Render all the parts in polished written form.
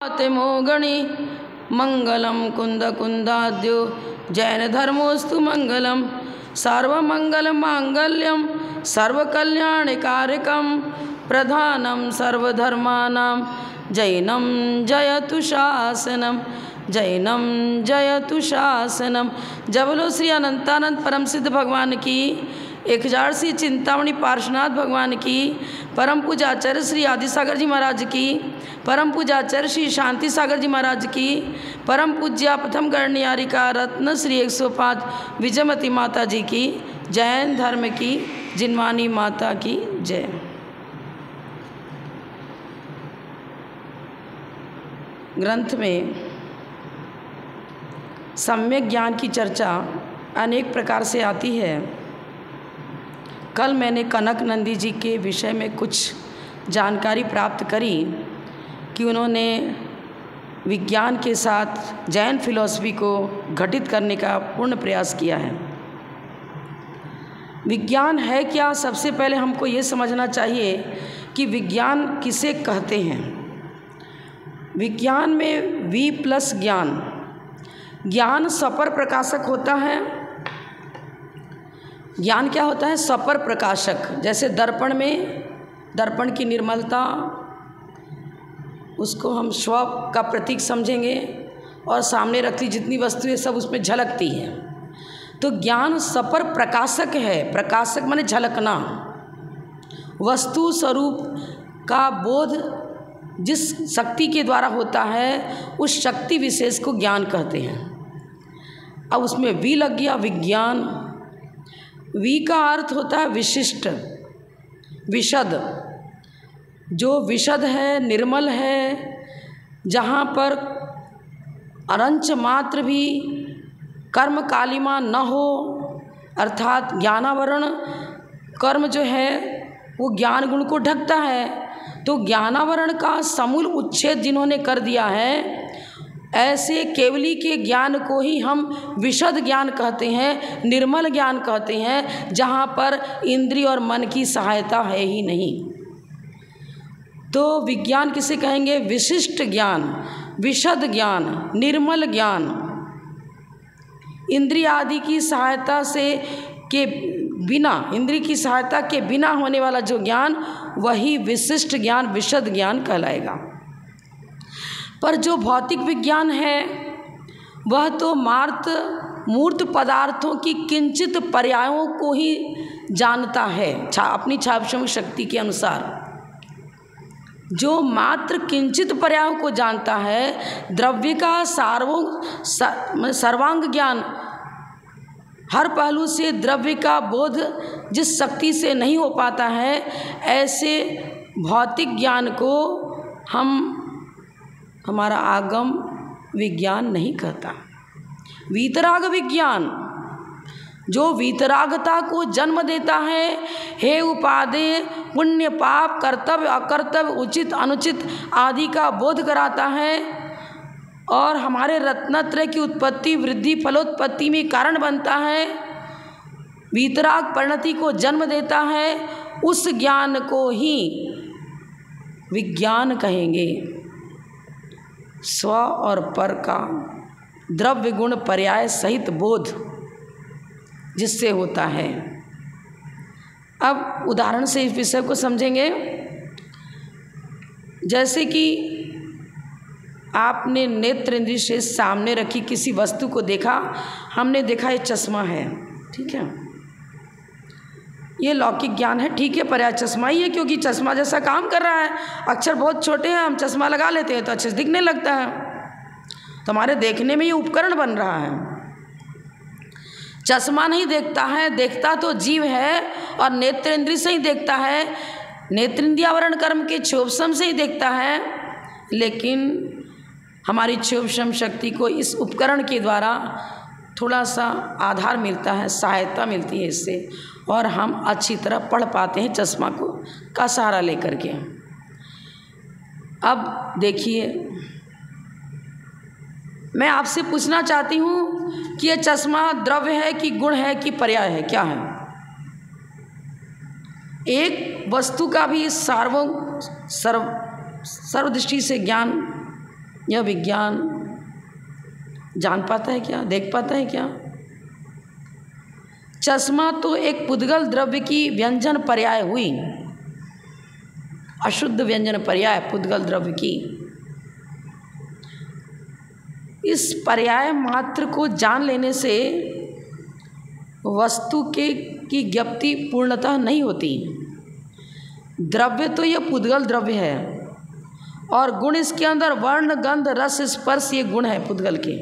मोगणी मंगलम कुंद कुंदाद्यो जैन धर्मोस्तु मंगलम सर्वमंगल मांगल्यम सर्वकल्याणकारकम प्रधानम सर्वधर्मानां जैनम जयतु शासनम जैनम जयतु शासनम। जब बोलो श्री अनंतानंद परम सिद्ध भगवान की, 1000 श्री चिंतामणि पार्श्वनाथ भगवान की, परम पूजाचार्य श्री आदि सागर जी महाराज की, परम पूजाचार्य श्री शांति सागर जी महाराज की, परम पूज्या प्रथम गणनियारिका रत्न श्री 105 विजयमती माता जी की, जैन धर्म की जिनवानी माता की जय। ग्रंथ में सम्यक ज्ञान की चर्चा अनेक प्रकार से आती है। कल मैंने कनक नंदी जी के विषय में कुछ जानकारी प्राप्त करी कि उन्होंने विज्ञान के साथ जैन फिलॉसफी को घटित करने का पूर्ण प्रयास किया है। विज्ञान है क्या? सबसे पहले हमको ये समझना चाहिए कि विज्ञान किसे कहते हैं। विज्ञान में वी प्लस ज्ञान, ज्ञान सपर प्रकाशक होता है। ज्ञान क्या होता है? सपर प्रकाशक। जैसे दर्पण में, दर्पण की निर्मलता, उसको हम स्व का प्रतीक समझेंगे और सामने रखती जितनी वस्तुएं सब उसमें झलकती हैं। तो ज्ञान सपर प्रकाशक है। प्रकाशक माने झलकना। वस्तु स्वरूप का बोध जिस शक्ति के द्वारा होता है उस शक्ति विशेष को ज्ञान कहते हैं। अब उसमें वी लग गया, विज्ञान। वी का अर्थ होता है विशिष्ट, विशद। जो विशद है, निर्मल है, जहाँ पर अंश मात्र भी कर्म कालिमा न हो, अर्थात ज्ञानावरण कर्म जो है वो ज्ञान गुण को ढकता है। तो ज्ञानावरण का समूल उच्छेद जिन्होंने कर दिया है, ऐसे केवली के ज्ञान को ही हम विशद ज्ञान कहते हैं, निर्मल ज्ञान कहते हैं, जहाँ पर इंद्रिय और मन की सहायता है ही नहीं। तो विज्ञान किसे कहेंगे? विशिष्ट ज्ञान, विशद ज्ञान, निर्मल ज्ञान। इंद्रिय आदि की सहायता से के बिना, इंद्रिय की सहायता के बिना होने वाला जो ज्ञान, वही विशिष्ट ज्ञान, विशद ज्ञान कहलाएगा। पर जो भौतिक विज्ञान है वह तो मूर्त पदार्थों की किंचित पर्यायों को ही जानता है अपनी छापशम शक्ति के अनुसार। जो मात्र किंचित पर्यायों को जानता है, द्रव्य का सर्वांग ज्ञान, हर पहलू से द्रव्य का बोध जिस शक्ति से नहीं हो पाता है, ऐसे भौतिक ज्ञान को हमारा आगम विज्ञान नहीं कहता। वीतराग विज्ञान जो वीतरागता को जन्म देता है, हे उपादेय पुण्य पाप, कर्तव्य अकर्तव्य, उचित अनुचित आदि का बोध कराता है और हमारे रत्नत्रय की उत्पत्ति वृद्धि फलोत्पत्ति में कारण बनता है, वीतराग परिणति को जन्म देता है, उस ज्ञान को ही विज्ञान कहेंगे। स्व और पर का द्रव्य गुण पर्याय सहित बोध जिससे होता है। अब उदाहरण से इस विषय को समझेंगे। जैसे कि आपने नेत्र इंद्रिय से सामने रखी किसी वस्तु को देखा, हमने देखा ये चश्मा है, ठीक है, ये लौकिक ज्ञान है, ठीक है, पर्याय चश्मा ही है, क्योंकि चश्मा जैसा काम कर रहा है। अक्षर बहुत छोटे हैं, हम चश्मा लगा लेते हैं तो अच्छे से दिखने लगता है। तो हमारे देखने में ये उपकरण बन रहा है। चश्मा नहीं देखता है, देखता तो जीव है और नेत्र इंद्रिय से ही देखता है, नेत्रेंद्रियावरण कर्म के क्षोभसम से ही देखता है। लेकिन हमारी क्षोभसम शक्ति को इस उपकरण के द्वारा थोड़ा सा आधार मिलता है, सहायता मिलती है इससे, और हम अच्छी तरह पढ़ पाते हैं चश्मा का सहारा लेकर के। अब देखिए, मैं आपसे पूछना चाहती हूँ कि ये चश्मा द्रव्य है कि गुण है कि पर्याय है, क्या है? एक वस्तु का भी सर्वदृष्टि से ज्ञान यह विज्ञान जान पाता है क्या, देख पाता है क्या? चश्मा तो एक पुद्गल द्रव्य की व्यंजन पर्याय हुई, अशुद्ध व्यंजन पर्याय पुद्गल द्रव्य की। इस पर्याय मात्र को जान लेने से वस्तु की ज्ञप्ति पूर्णतः नहीं होती। द्रव्य तो यह पुद्गल द्रव्य है और गुण इसके अंदर वर्ण गंध रस स्पर्श, ये गुण है पुद्गल के।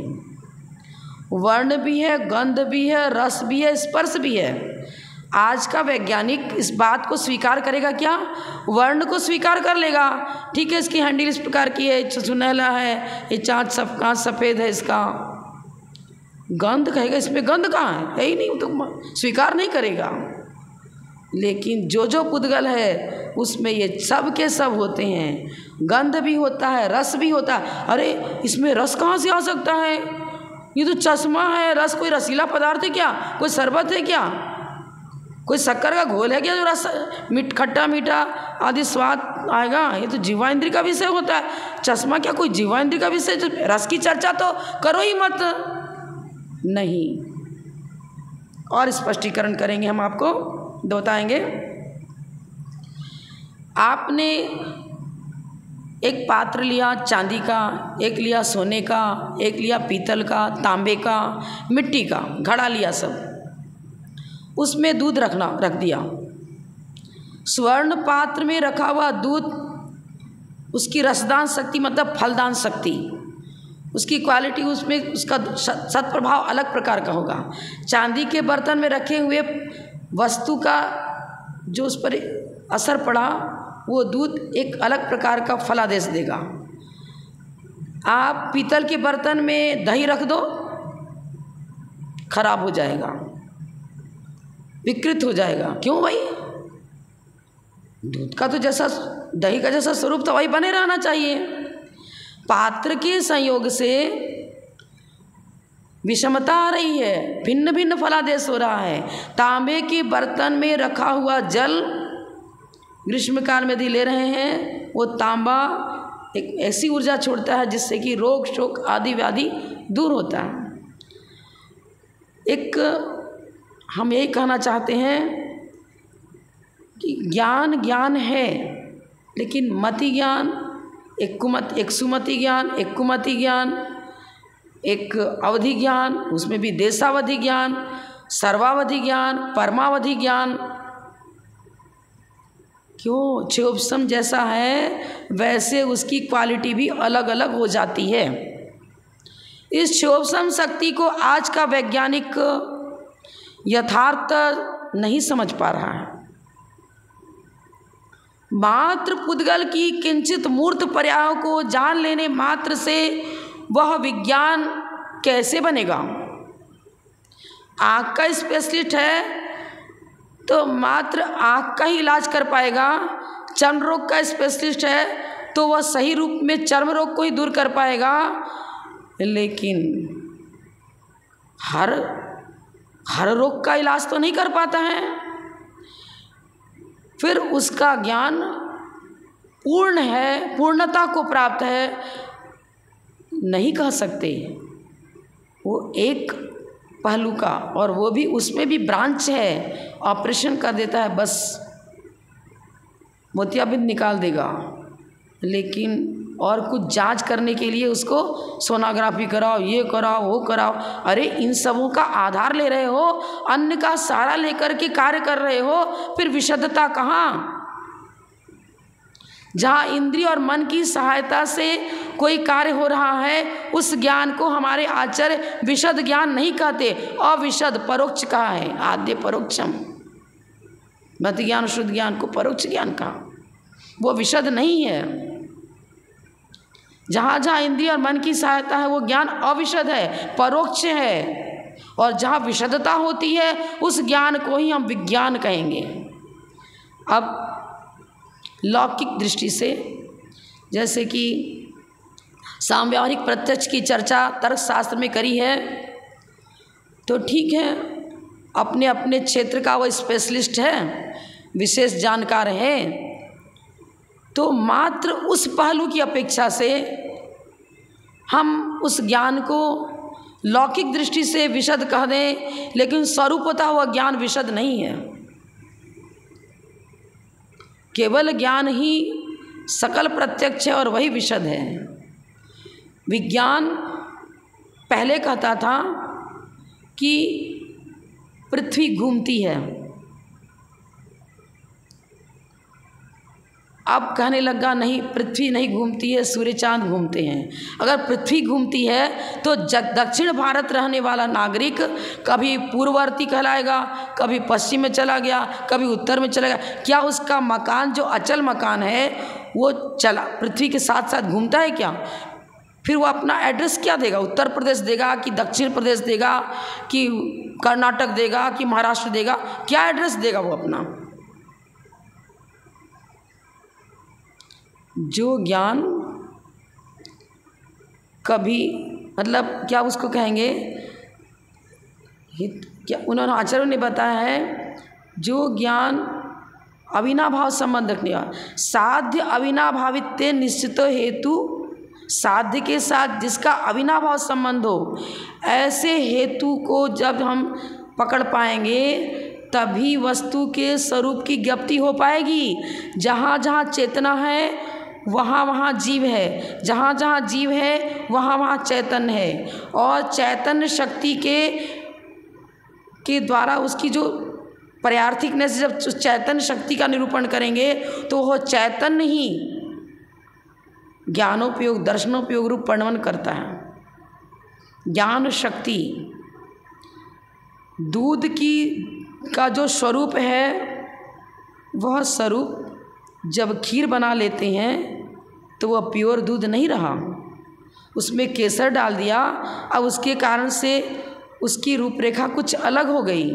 वर्ण भी है, गंध भी है, रस भी है, स्पर्श भी है। आज का वैज्ञानिक इस बात को स्वीकार करेगा क्या? वर्ण को स्वीकार कर लेगा, ठीक है इसकी हैंडल इस प्रकार की है, सुनहला है, ये कांच सफ़ेद है इसका। गंध कहेगा इसमें गंध कहाँ है ही नहीं, तो स्वीकार नहीं करेगा। लेकिन जो पुद्गल है उसमें ये सब के सब होते हैं, गंध भी होता है, रस भी होता है। अरे इसमें रस कहाँ से आ सकता है? ये तो चश्मा है, रस कोई रसीला पदार्थ है क्या? कोई शरबत है क्या? कोई शक्कर का घोल है क्या जो रस खट्टा मीठा आदि स्वाद आएगा? ये तो जीवा इंद्रिय का विषय होता है। चश्मा क्या कोई जीवा इंद्रिय का विषय? रस की चर्चा तो करो ही मत। नहीं, और स्पष्टीकरण करेंगे हम, आपको बताएंगे। आपने एक पात्र लिया चांदी का, एक लिया सोने का, एक लिया पीतल का, तांबे का, मिट्टी का घड़ा लिया, सब उसमें दूध रख दिया। स्वर्ण पात्र में रखा हुआ दूध, उसकी रसदान शक्ति मतलब फलदान शक्ति, उसकी क्वालिटी, उसमें उसका सत्प्रभाव अलग प्रकार का होगा। चांदी के बर्तन में रखे हुए वस्तु का जो उस पर असर पड़ा, वो दूध एक अलग प्रकार का फलादेश देगा। आप पीतल के बर्तन में दही रख दो, खराब हो जाएगा, विकृत हो जाएगा। क्यों भाई? दूध का तो जैसा, दही का जैसा स्वरूप था वही बने रहना चाहिए। पात्र के संयोग से विषमता आ रही है, भिन्न भिन्न फलादेश हो रहा है। तांबे के बर्तन में रखा हुआ जल ग्रीष्मकाल में यदि ले रहे हैं, वो तांबा एक ऐसी ऊर्जा छोड़ता है जिससे कि रोग शोक आदि व्याधि दूर होता है। एक हम यही कहना चाहते हैं कि ज्ञान ज्ञान है, लेकिन मति ज्ञान, एक सुमति ज्ञान, एक कुमति ज्ञान, एक अवधि ज्ञान, उसमें भी देशावधि ज्ञान, सर्वावधि ज्ञान, परमावधि ज्ञान। क्यों? क्षोभसम जैसा है वैसे उसकी क्वालिटी भी अलग अलग हो जाती है। इस क्षोभसम शक्ति को आज का वैज्ञानिक यथार्थ नहीं समझ पा रहा है। मात्र पुद्गल की किंचित मूर्त पर्यायों को जान लेने मात्र से वह विज्ञान कैसे बनेगा? आँख का स्पेशलिस्ट है तो मात्र आँख का ही इलाज कर पाएगा। चर्म रोग का स्पेशलिस्ट है तो वह सही रूप में चर्म रोग को ही दूर कर पाएगा। लेकिन हर रोग का इलाज तो नहीं कर पाता है। फिर उसका ज्ञान पूर्ण है, पूर्णता को प्राप्त है नहीं कह सकते। वो एक पहलू का, और वो भी उसमें भी ब्रांच है, ऑपरेशन कर देता है, बस मोतियाबिंद निकाल देगा। लेकिन और कुछ जांच करने के लिए उसको सोनोग्राफी कराओ, ये कराओ, वो कराओ। अरे इन सबों का आधार ले रहे हो, अन्न का सारा लेकर के कार्य कर रहे हो, फिर विशुद्धता कहाँ? जहाँ इंद्रिय और मन की सहायता से कोई कार्य हो रहा है, उस ज्ञान को हमारे आचार्य विशद ज्ञान नहीं कहते, अविशद परोक्ष कहा है। आद्य परोक्षम, मत ज्ञान शुद्ध ज्ञान को परोक्ष ज्ञान कहा, वो विशद नहीं है। जहाँ जहाँ इंद्रिय और मन की सहायता है वो ज्ञान अविशद है, परोक्ष है। और जहाँ विशदता होती है उस ज्ञान को ही हम विज्ञान कहेंगे। अब लौकिक दृष्टि से, जैसे कि सामव्यावहारिक प्रत्यक्ष की चर्चा तर्कशास्त्र में करी है, तो ठीक है, अपने अपने क्षेत्र का वो स्पेशलिस्ट है, विशेष जानकार है, तो मात्र उस पहलू की अपेक्षा से हम उस ज्ञान को लौकिक दृष्टि से विशद कह दें, लेकिन स्वरूपतः वह ज्ञान विशद नहीं है। केवल ज्ञान ही सकल प्रत्यक्ष है और वही विशद है। विज्ञान पहले कहता था कि पृथ्वी घूमती है, अब कहने लगा नहीं, पृथ्वी नहीं घूमती है, सूर्य चांद घूमते हैं। अगर पृथ्वी घूमती है तो दक्षिण भारत रहने वाला नागरिक कभी पूर्ववर्ती कहलाएगा, कभी पश्चिम में चला गया, कभी उत्तर में चला गया। क्या उसका मकान जो अचल मकान है वो चला पृथ्वी के साथ साथ घूमता है क्या? फिर वो अपना एड्रेस क्या देगा? उत्तर प्रदेश देगा कि दक्षिण प्रदेश देगा कि कर्नाटक देगा कि महाराष्ट्र देगा? क्या एड्रेस देगा वो अपना? जो ज्ञान कभी मतलब क्या उसको कहेंगे, क्या उन्होंने आचार्यों ने बताया है, जो ज्ञान अविनाभाव संबंध रखने वाला, साध्य अविनाभावित्व निश्चित हेतु, साध्य के साथ जिसका अविनाभाव संबंध हो, ऐसे हेतु को जब हम पकड़ पाएंगे तभी वस्तु के स्वरूप की ज्ञप्ति हो पाएगी। जहाँ जहाँ चेतना है वहाँ वहाँ जीव है, जहाँ जहाँ जीव है वहाँ वहाँ चैतन्य है, और चैतन्य शक्ति के द्वारा उसकी जो पर्यार्थिकनेस, जब उस चैतन्य शक्ति का निरूपण करेंगे तो वह चैतन्य ही ज्ञानोपयोग दर्शनोपयोग रूप वर्णन करता है। ज्ञान शक्ति दूध का जो स्वरूप है, वह स्वरूप जब खीर बना लेते हैं तो वह प्योर दूध नहीं रहा, उसमें केसर डाल दिया, अब उसके कारण से उसकी रूपरेखा कुछ अलग हो गई,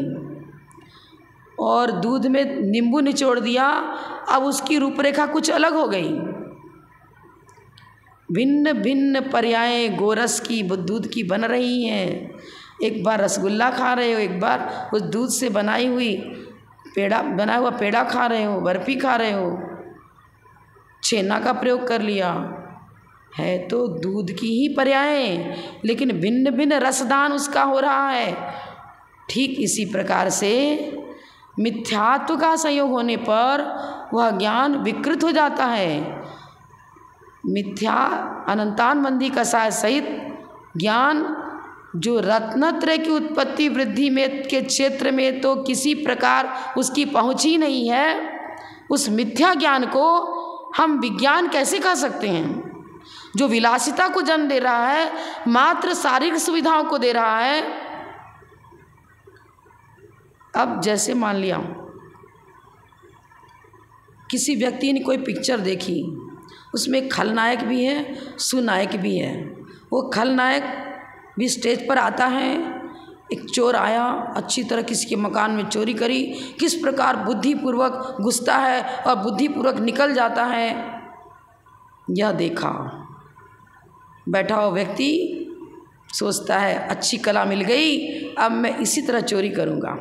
और दूध में नींबू निचोड़ दिया, अब उसकी रूपरेखा कुछ अलग हो गई। भिन्न भिन्न पर्याय गोरस की दूध की बन रही हैं। एक बार रसगुल्ला खा रहे हो, एक बार उस दूध से बनाई हुई बना हुआ पेड़ा खा रहे हो, बर्फी खा रहे हो, छेना का प्रयोग कर लिया है, तो दूध की ही पर्याय, लेकिन भिन्न भिन्न रसदान उसका हो रहा है। ठीक इसी प्रकार से मिथ्यात्व का संयोग होने पर वह ज्ञान विकृत हो जाता है। मिथ्या अनंतान बंदी कसाय सहित ज्ञान जो रत्नत्रय की उत्पत्ति वृद्धि में के क्षेत्र में तो किसी प्रकार उसकी पहुँच ही नहीं है, उस मिथ्या ज्ञान को हम विज्ञान कैसे कह सकते हैं? जो विलासिता को जन्म दे रहा है, मात्र शारीरिक सुविधाओं को दे रहा है। अब जैसे मान लिया किसी व्यक्ति ने कोई पिक्चर देखी, उसमें खलनायक भी है, सुनायक भी है। वो खलनायक भी स्टेज पर आता है, एक चोर आया, अच्छी तरह किसी के मकान में चोरी करी, किस प्रकार बुद्धिपूर्वक घुसता है और बुद्धिपूर्वक निकल जाता है, यह देखा। बैठा हुआ व्यक्ति सोचता है अच्छी कला मिल गई, अब मैं इसी तरह चोरी करूँगा।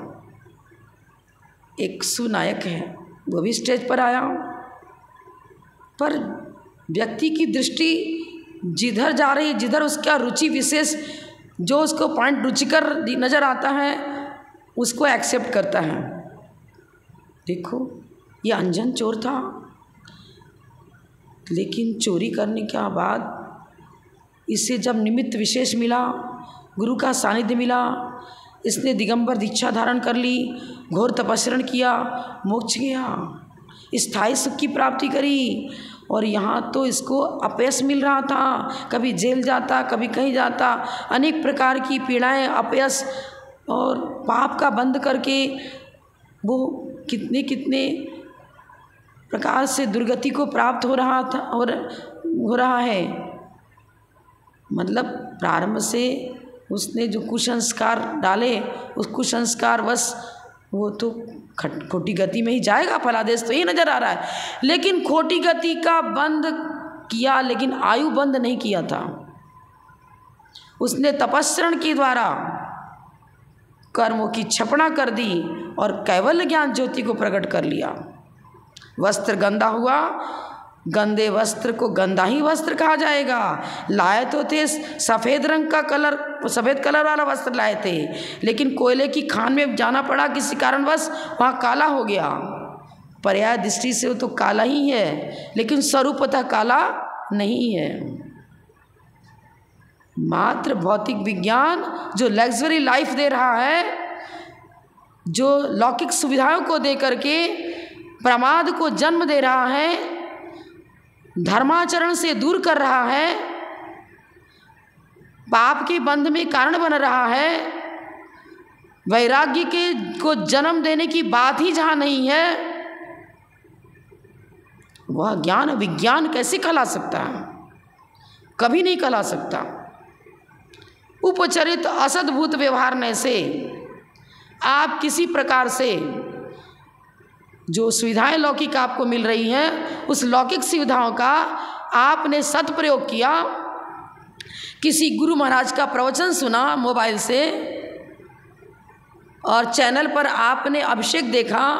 एक सुनायक है, वो भी स्टेज पर आया, पर व्यक्ति की दृष्टि जिधर जा रही, जिधर उसका रुचि विशेष, जो उसको पॉइंट रुचिकर नज़र आता है उसको एक्सेप्ट करता है। देखो ये अनजान चोर था, लेकिन चोरी करने के बाद इसे जब निमित्त विशेष मिला, गुरु का सानिध्य मिला, इसने दिगंबर दीक्षा धारण कर ली, घोर तपस्रण किया, मोक्ष गया, स्थायी सुख की प्राप्ति करी। और यहाँ तो इसको अपयश मिल रहा था, कभी जेल जाता, कभी कहीं जाता, अनेक प्रकार की पीड़ाएं, अपयश और पाप का बंद करके वो कितने कितने प्रकार से दुर्गति को प्राप्त हो रहा था और हो रहा है। मतलब प्रारंभ से उसने जो कुसंस्कार डाले, उस कुसंस्कार वश वो तो खोटी गति में ही जाएगा, फलादेश तो ये नज़र आ रहा है। लेकिन खोटी गति का बंद किया, लेकिन आयु बंद नहीं किया था। उसने तपस्रण के द्वारा कर्मों की क्षपणा कर दी और कैवल्य ज्ञान ज्योति को प्रकट कर लिया। वस्त्र गंदा हुआ, गंदे वस्त्र को गंदा ही वस्त्र कहा जाएगा। लाए तो थे सफ़ेद रंग का कलर, सफ़ेद कलर वाला वस्त्र लाए थे, लेकिन कोयले की खान में जाना पड़ा, किसी कारणवश वहाँ काला हो गया। पर्याय दृष्टि से वो तो काला ही है, लेकिन स्वरूपतः काला नहीं है। मात्र भौतिक विज्ञान जो लग्जरी लाइफ दे रहा है, जो लौकिक सुविधाओं को दे करके प्रमाद को जन्म दे रहा है, धर्माचरण से दूर कर रहा है, पाप के बंध में कारण बन रहा है, वैराग्य के को जन्म देने की बात ही जहाँ नहीं है, वह ज्ञान विज्ञान कैसे कहला सकता है? कभी नहीं कहला सकता। उपचरित असद्भुत व्यवहार से आप किसी प्रकार से जो सुविधाएं लौकिक आपको मिल रही हैं, उस लौकिक सुविधाओं का आपने सदप्रयोग किया। किसी गुरु महाराज का प्रवचन सुना मोबाइल से, और चैनल पर आपने अभिषेक देखा,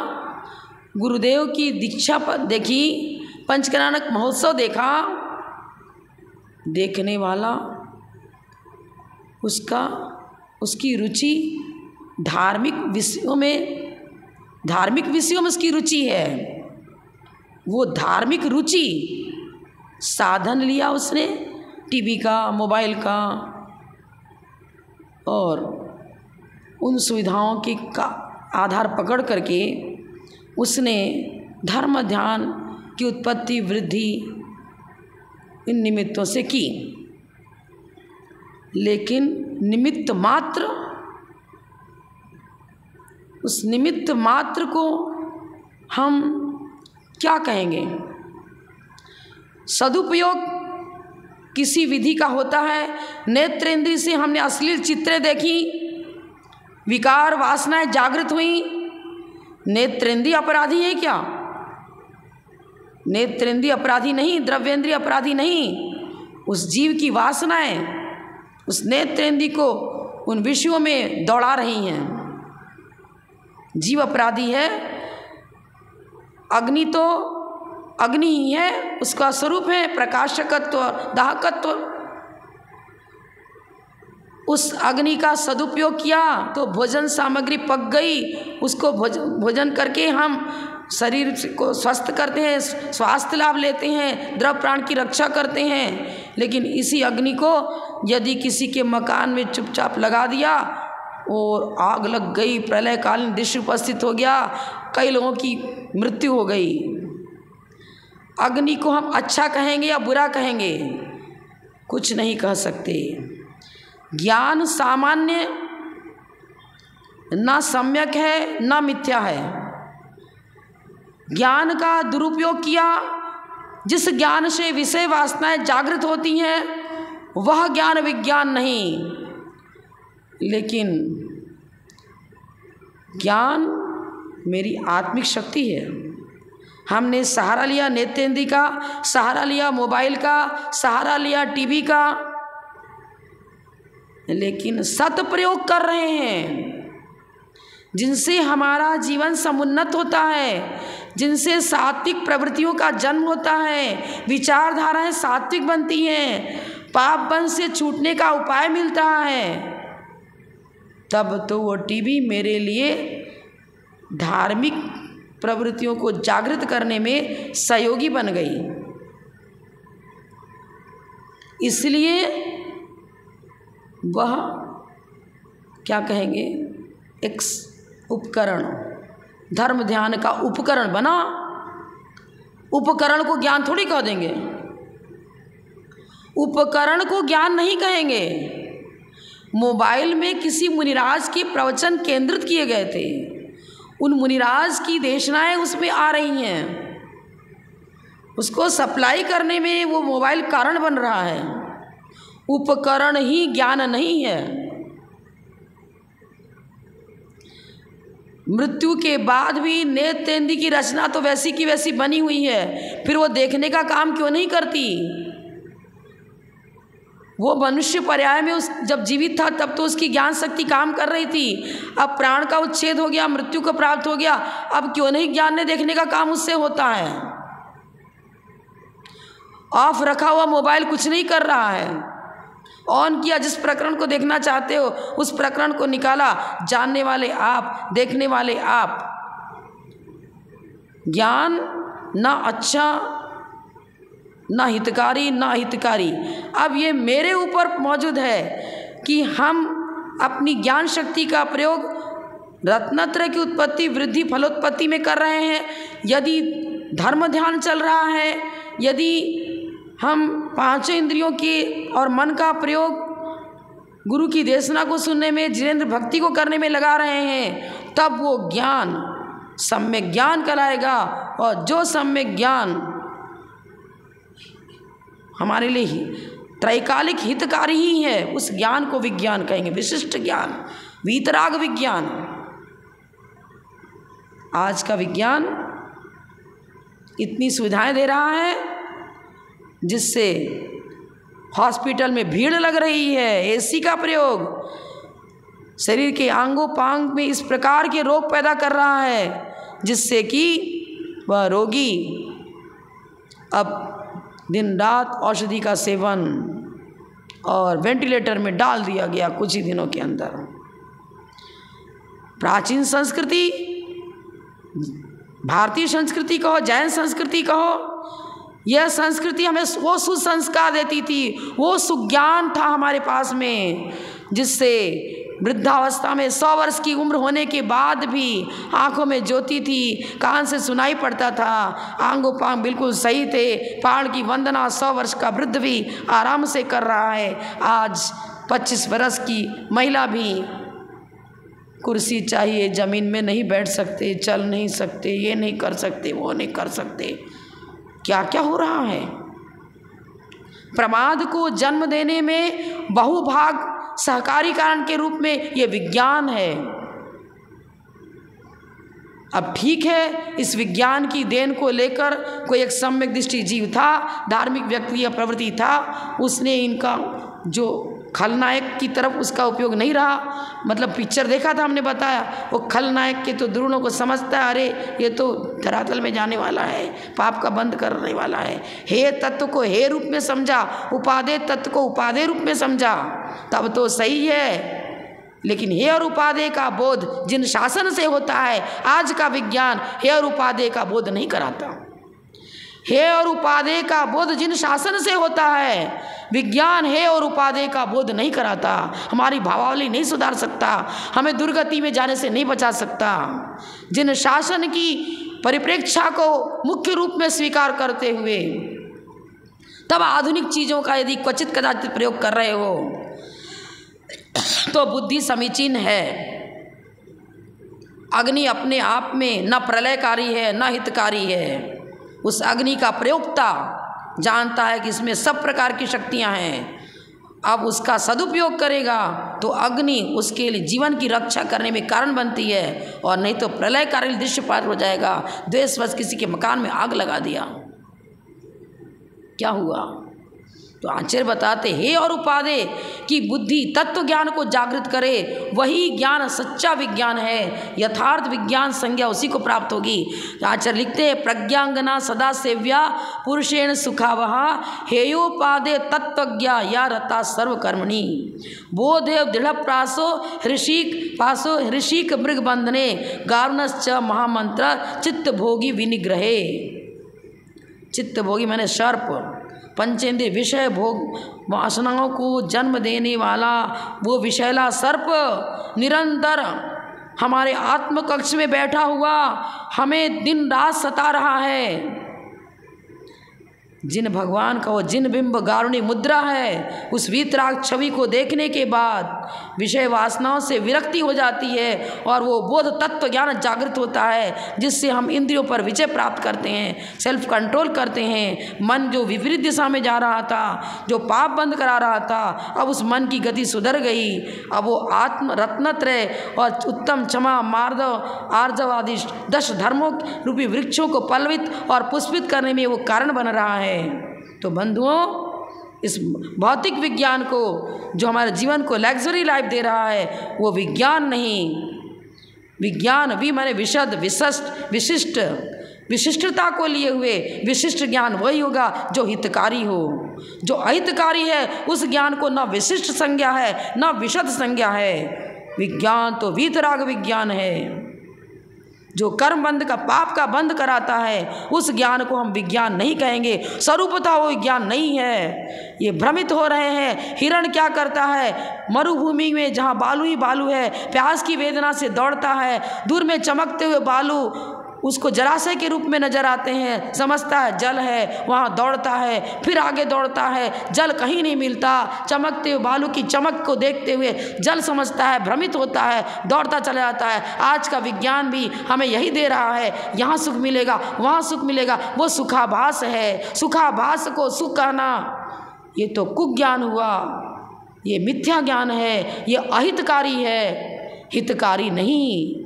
गुरुदेव की दीक्षा पर देखी, पंचकनानक महोत्सव देखा, देखने वाला उसकी रुचि धार्मिक विषयों में उसकी रुचि है। वो धार्मिक रुचि साधन लिया उसने टीवी का, मोबाइल का, और उन सुविधाओं के का आधार पकड़ करके उसने धर्म ध्यान की उत्पत्ति वृद्धि इन निमित्तों से की। लेकिन निमित्त मात्र, उस निमित्त मात्र को हम क्या कहेंगे? सदुपयोग किसी विधि का होता है। नेत्रेंद्रिय से हमने अश्लील चित्रें देखी, विकार वासनाएं जागृत हुई, नेत्रेंद्रिय अपराधी है क्या? नेत्रेंद्रिय अपराधी नहीं, द्रव्येंद्रिय अपराधी नहीं। उस जीव की वासनाएं उस नेत्रेंद्रिय को उन विषयों में दौड़ा रही हैं। जीव अपराधी है। अग्नि तो अग्नि ही है, उसका स्वरूप है प्रकाशकत्व, दाहकत्व। उस अग्नि का सदुपयोग किया तो भोजन सामग्री पक गई, उसको भोजन करके हम शरीर को स्वस्थ करते हैं, स्वास्थ्य लाभ लेते हैं, द्रव प्राण की रक्षा करते हैं। लेकिन इसी अग्नि को यदि किसी के मकान में चुपचाप लगा दिया और आग लग गई, प्रलयकालीन दृश्य उपस्थित हो गया, कई लोगों की मृत्यु हो गई। अग्नि को हम अच्छा कहेंगे या बुरा कहेंगे? कुछ नहीं कह सकते। ज्ञान सामान्य ना सम्यक है ना मिथ्या है। ज्ञान का दुरुपयोग किया, जिस ज्ञान से विषय वासनाएं जागृत होती हैं, वह ज्ञान विज्ञान नहीं। लेकिन ज्ञान मेरी आत्मिक शक्ति है। हमने सहारा लिया नेत्रेंद्रिय का, सहारा लिया मोबाइल का, सहारा लिया टीवी का, लेकिन सदप्रयोग कर रहे हैं जिनसे हमारा जीवन समुन्नत होता है, जिनसे सात्विक प्रवृत्तियों का जन्म होता है, विचारधाराएं सात्विक बनती हैं, पाप बंध से छूटने का उपाय मिलता है, तब तो वो टीवी मेरे लिए धार्मिक प्रवृत्तियों को जागृत करने में सहयोगी बन गई। इसलिए वह क्या कहेंगे, एक उपकरण, धर्म ध्यान का उपकरण बना। उपकरण को ज्ञान थोड़ी कह देंगे, उपकरण को ज्ञान नहीं कहेंगे। मोबाइल में किसी मुनिराज के प्रवचन केंद्रित किए गए थे, उन मुनिराज की देशनाएं उसमें आ रही हैं, उसको सप्लाई करने में वो मोबाइल कारण बन रहा है। उपकरण ही ज्ञान नहीं है। मृत्यु के बाद भी नेत्रेंद्रिय की रचना तो वैसी की वैसी बनी हुई है, फिर वो देखने का काम क्यों नहीं करती? वो मनुष्य पर्याय में जब जीवित था तब तो उसकी ज्ञान शक्ति काम कर रही थी। अब प्राण का उच्छेद हो गया, मृत्यु को प्राप्त हो गया, अब क्यों नहीं ज्ञान ने देखने का काम उससे होता है? ऑफ रखा हुआ मोबाइल कुछ नहीं कर रहा है, ऑन किया, जिस प्रकरण को देखना चाहते हो उस प्रकरण को निकाला, जानने वाले आप, देखने वाले आप। ज्ञान ना अच्छा ना हितकारी ना हितकारी। अब ये मेरे ऊपर मौजूद है कि हम अपनी ज्ञान शक्ति का प्रयोग रत्नत्रय की उत्पत्ति वृद्धि फलोत्पत्ति में कर रहे हैं। यदि धर्म ध्यान चल रहा है, यदि हम पांचों इंद्रियों की और मन का प्रयोग गुरु की देशना को सुनने में, जिनेंद्र भक्ति को करने में लगा रहे हैं, तब वो ज्ञान सम्यक ज्ञान कहलाएगा। और जो सम्यक ज्ञान हमारे लिए ही त्रैकालिक हितकारी ही है, उस ज्ञान को विज्ञान कहेंगे, विशिष्ट ज्ञान, वीतराग विज्ञान। आज का विज्ञान इतनी सुविधाएं दे रहा है जिससे हॉस्पिटल में भीड़ लग रही है, एसी का प्रयोग शरीर के आंगों पांग में इस प्रकार के रोग पैदा कर रहा है जिससे कि वह रोगी अब दिन रात औषधि का सेवन और वेंटिलेटर में डाल दिया गया कुछ ही दिनों के अंदर। प्राचीन संस्कृति, भारतीय संस्कृति कहो, जैन संस्कृति कहो, यह संस्कृति हमें वो सुसंस्कार देती थी, वो सुज्ञान था हमारे पास में, जिससे वृद्धावस्था में 100 वर्ष की उम्र होने के बाद भी आंखों में ज्योति थी, कान से सुनाई पड़ता था, आंगों पांग बिल्कुल सही थे, पहाड़ की वंदना 100 वर्ष का वृद्ध भी आराम से कर रहा है। आज 25 वर्ष की महिला भी कुर्सी चाहिए, ज़मीन में नहीं बैठ सकते, चल नहीं सकते, ये नहीं कर सकते, वो नहीं कर सकते। क्या क्या हो रहा है? प्रमाद को जन्म देने में बहुभाग सहकारी कारण के रूप में ये विज्ञान है। अब ठीक है, इस विज्ञान की देन को लेकर कोई एक सम्यक दृष्टि जीव था, धार्मिक व्यक्ति या प्रवृत्ति था, उसने इनका जो खलनायक की तरफ उसका उपयोग नहीं रहा। मतलब पिक्चर देखा था, हमने बताया, वो खलनायक के तो दुर्गुणों को समझता है, अरे ये तो धरातल में जाने वाला है, पाप का बंद करने वाला है। हे तत्व को हे रूप में समझा, उपादेय तत्व को उपादेय रूप में समझा, तब तो सही है। लेकिन हे और उपादेय का बोध जिन शासन से होता है, आज का विज्ञान हे और उपादेय का बोध नहीं कराता। हे और उपादेय का बोध जिन शासन से होता है, विज्ञान हे और उपादेय का बोध नहीं कराता। हमारी भावावली नहीं सुधार सकता, हमें दुर्गति में जाने से नहीं बचा सकता। जिन शासन की परिप्रेक्षा को मुख्य रूप में स्वीकार करते हुए तब आधुनिक चीज़ों का यदि क्वचित कदाचित प्रयोग कर रहे हो तो बुद्धि समीचीन है। अग्नि अपने आप में न प्रलयकारी है न हितकारी है। उस अग्नि का प्रयोक्ता जानता है कि इसमें सब प्रकार की शक्तियां हैं। अब उसका सदुपयोग करेगा तो अग्नि उसके लिए जीवन की रक्षा करने में कारण बनती है, और नहीं तो प्रलयकारी दृश्यपात हो जाएगा। द्वेषवश किसी के मकान में आग लगा दिया, क्या हुआ? तो आचार्य बताते हे और उपादेय की बुद्धि तत्व ज्ञान को जागृत करे, वही ज्ञान सच्चा विज्ञान है। यथार्थ विज्ञान संज्ञा उसी को प्राप्त होगी। आचार्य लिखते हैं प्रज्ञांगना सदा सेव्या पुरुषेण सुखावहा हेयोपादेय तत्वज्ञा या रता सर्वकर्मणि बोधेव दृढ़ प्रासो ऋषिक मृग बंधने गारुणश्च महामंत्र चित्त भोगी विनिग्रहे। चित्त भोगी मैंने सर्प, पंचेंद्रिय विषय भोग वासनाओं को जन्म देने वाला वो विषैला सर्प निरंतर हमारे आत्मकक्ष में बैठा हुआ हमें दिन रात सता रहा है। जिन भगवान का वो जिन बिंब गारुणी मुद्रा है, उस वीतराग छवि को देखने के बाद विषय वासनाओं से विरक्ति हो जाती है और वो बोध तत्व ज्ञान जागृत होता है, जिससे हम इंद्रियों पर विजय प्राप्त करते हैं, सेल्फ कंट्रोल करते हैं। मन जो विपरीत दिशा में जा रहा था, जो पाप बंद करा रहा था, अब उस मन की गति सुधर गई। अब वो आत्म रत्नत्रय और उत्तम क्षमा मार्दव आर्जव आदि 10 धर्मों रूपी वृक्षों को पल्लवित और पुष्पित करने में वो कारण बन रहा है। तो बंधुओं, इस भौतिक विज्ञान को जो हमारे जीवन को लग्जरी लाइफ दे रहा है, वो विज्ञान नहीं। विज्ञान भी माने विशद विशिष्ट विशिष्टता को लिए हुए विशिष्ट ज्ञान वही होगा जो हितकारी हो। जो अहितकारी है उस ज्ञान को न विशिष्ट संज्ञा है न विशद संज्ञा है। विज्ञान तो वीतराग विज्ञान है। जो कर्म बंध का पाप का बंध कराता है उस ज्ञान को हम विज्ञान नहीं कहेंगे। स्वरूपतः वो विज्ञान नहीं है। ये भ्रमित हो रहे हैं। हिरण क्या करता है, मरुभूमि में जहाँ बालू ही बालू है, प्यास की वेदना से दौड़ता है, दूर में चमकते हुए बालू उसको जलाशय के रूप में नजर आते हैं, समझता है जल है, वहाँ दौड़ता है, फिर आगे दौड़ता है, जल कहीं नहीं मिलता, चमकते हुए बालू की चमक को देखते हुए जल समझता है, भ्रमित होता है, दौड़ता चला जाता है। आज का विज्ञान भी हमें यही दे रहा है, यहाँ सुख मिलेगा वहाँ सुख मिलेगा, वो सुखाभास है। सुखाभास को सुख कहना ये तो कुज्ञान हुआ, ये मिथ्या ज्ञान है, ये अहितकारी है, हितकारी नहीं।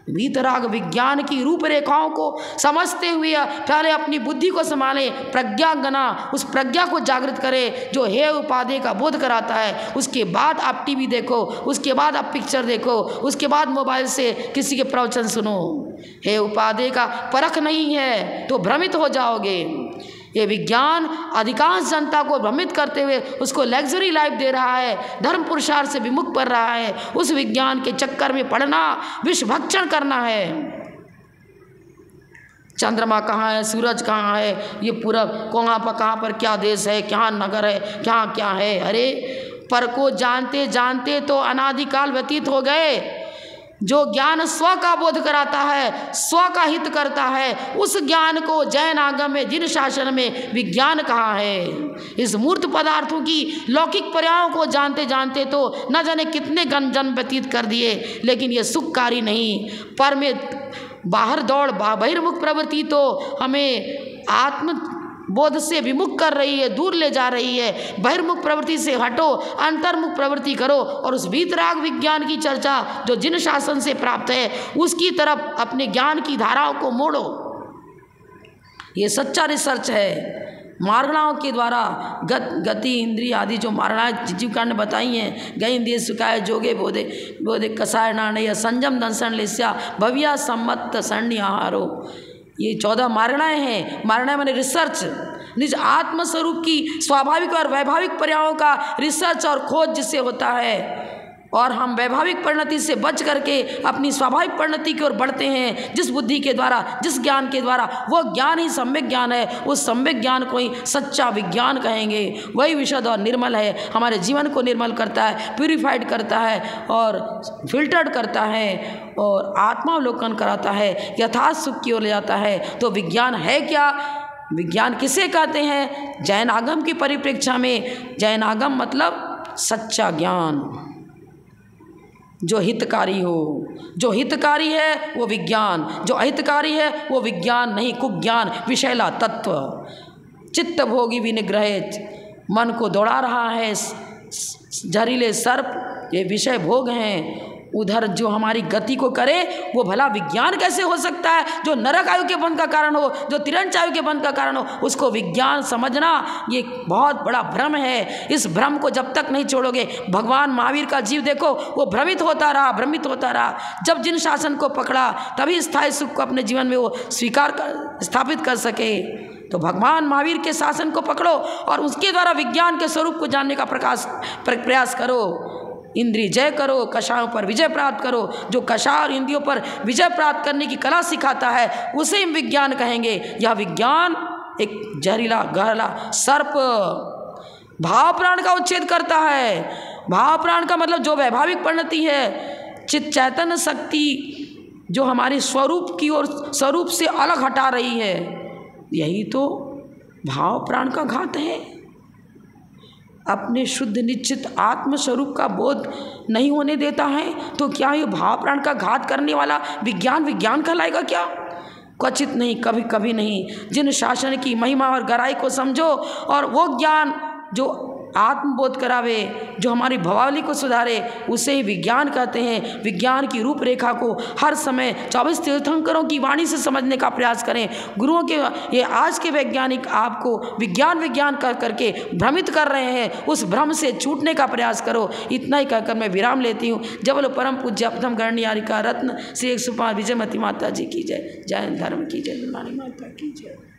वीतराग विज्ञान की रूपरेखाओं को समझते हुए पहले अपनी बुद्धि को संभाले, प्रज्ञांगना उस प्रज्ञा को जागृत करे जो हे उपाधि का बोध कराता है। उसके बाद आप टीवी देखो, उसके बाद आप पिक्चर देखो, उसके बाद मोबाइल से किसी के प्रवचन सुनो। हे उपाधि का परख नहीं है तो भ्रमित हो जाओगे। ये विज्ञान अधिकांश जनता को भ्रमित करते हुए उसको लग्जरी लाइफ दे रहा है, धर्म पुरुषार्थ से विमुख कर रहा है। उस विज्ञान के चक्कर में पड़ना विष भक्षण करना है। चंद्रमा कहाँ है, सूरज कहाँ है, ये पूरा कहाँ पर क्या देश है, क्या नगर है, क्या है। अरे पर को जानते जानते तो अनादिकाल व्यतीत हो गए। जो ज्ञान स्व का बोध कराता है, स्व का हित करता है, उस ज्ञान को जैन आगम में जिन शासन में विज्ञान कहा है। इस मूर्त पदार्थों की लौकिक पर्यायों को जानते जानते तो न जाने कितने जन्म व्यतीत कर दिए, लेकिन ये सुखकारी नहीं। पर में बाहर दौड़ बहिर्मुख प्रवृत्ति तो हमें आत्म बोध से विमुख कर रही है, दूर ले जा रही है। बहिर्मुख प्रवृत्ति से हटो, अंतर्मुख प्रवृत्ति करो और उस वीतराग विज्ञान की चर्चा जो जिन शासन से प्राप्त है उसकी तरफ अपने ज्ञान की धाराओं को मोड़ो। ये सच्चा रिसर्च है। मारणाओं के द्वारा गति इंद्रिय आदि जो मारणाएं जीवकांड ने बताई हैं, गई इंद्रिय सुखाय जोगे बोधे बोधे कसाय नाणय संयम दंसन लिस्या भव्या सम्मत सण्य आहारो। ये 14 मारणाएं हैं। मारणाएं माने रिसर्च, निज आत्मस्वरूप की स्वाभाविक और वैभाविक पर्यायों का रिसर्च और खोज जिससे होता है। और हम वैभाविक परिणति से बच करके अपनी स्वाभाविक परिणति की ओर बढ़ते हैं जिस बुद्धि के द्वारा, जिस ज्ञान के द्वारा। वो ज्ञान ही सम्यक ज्ञान है। उस सम्यक ज्ञान को ही सच्चा विज्ञान कहेंगे। वही विशद और निर्मल है, हमारे जीवन को निर्मल करता है, प्यूरिफाइड करता है और फिल्टर्ड करता है और आत्मावलोकन कराता है, यथार्थ सुख की ओर ले जाता है। तो विज्ञान है क्या? विज्ञान किसे कहते हैं? जैन आगम की परिप्रेक्षा में जैन आगम मतलब सच्चा ज्ञान जो हितकारी हो। जो हितकारी है वो विज्ञान, जो अहितकारी है वो विज्ञान नहीं, कुज्ञान, विषैला तत्व। चित्त भोगी विनिग्रहित, मन को दौड़ा रहा है जहरीले सर्प, ये विषय भोग हैं। उधर जो हमारी गति को करे वो भला विज्ञान कैसे हो सकता है? जो नरक आयु के बंध का कारण हो, जो तिरंच आयु के बंध का कारण हो, उसको विज्ञान समझना ये बहुत बड़ा भ्रम है। इस भ्रम को जब तक नहीं छोड़ोगे, भगवान महावीर का जीव देखो, वो भ्रमित होता रहा। जब जिन शासन को पकड़ा तभी स्थायी सुख को अपने जीवन में वो स्थापित कर सके। तो भगवान महावीर के शासन को पकड़ो और उसके द्वारा विज्ञान के स्वरूप को जानने का प्रयास करो। इंद्रिय जय करो, कषायों पर विजय प्राप्त करो। जो कषाय और इंद्रियों पर विजय प्राप्त करने की कला सिखाता है उसे हम विज्ञान कहेंगे। यह विज्ञान एक जहरीला गहरा सर्प भाव प्राण का उच्छेद करता है। भाव प्राण का मतलब जो वैभाविक परिणति है, चित्त चैतन्य शक्ति जो हमारे स्वरूप की ओर स्वरूप से अलग हटा रही है, यही तो भाव प्राण का घात है। अपने शुद्ध निश्चित आत्मस्वरूप का बोध नहीं होने देता है तो क्या ये भाव प्राण का घात करने वाला विज्ञान कहलाएगा क्या? क्वचित नहीं, कभी कभी नहीं। जिन शासन की महिमा और गहराई को समझो और वो ज्ञान जो आत्मबोध करावे, जो हमारी भवावली को सुधारे, उसे ही विज्ञान कहते हैं। विज्ञान की रूपरेखा को हर समय 24 तीर्थंकरों की वाणी से समझने का प्रयास करें। गुरुओं के ये आज के वैज्ञानिक आपको विज्ञान कर करके भ्रमित कर रहे हैं, उस भ्रम से छूटने का प्रयास करो। इतना ही कहकर मैं विराम लेती हूँ। जब बोलो परम पूज्य अपतम गणनियारिका रत्न श्री 105 विजयमती माता जी की जय। जय धर्म की जय, माता की जय।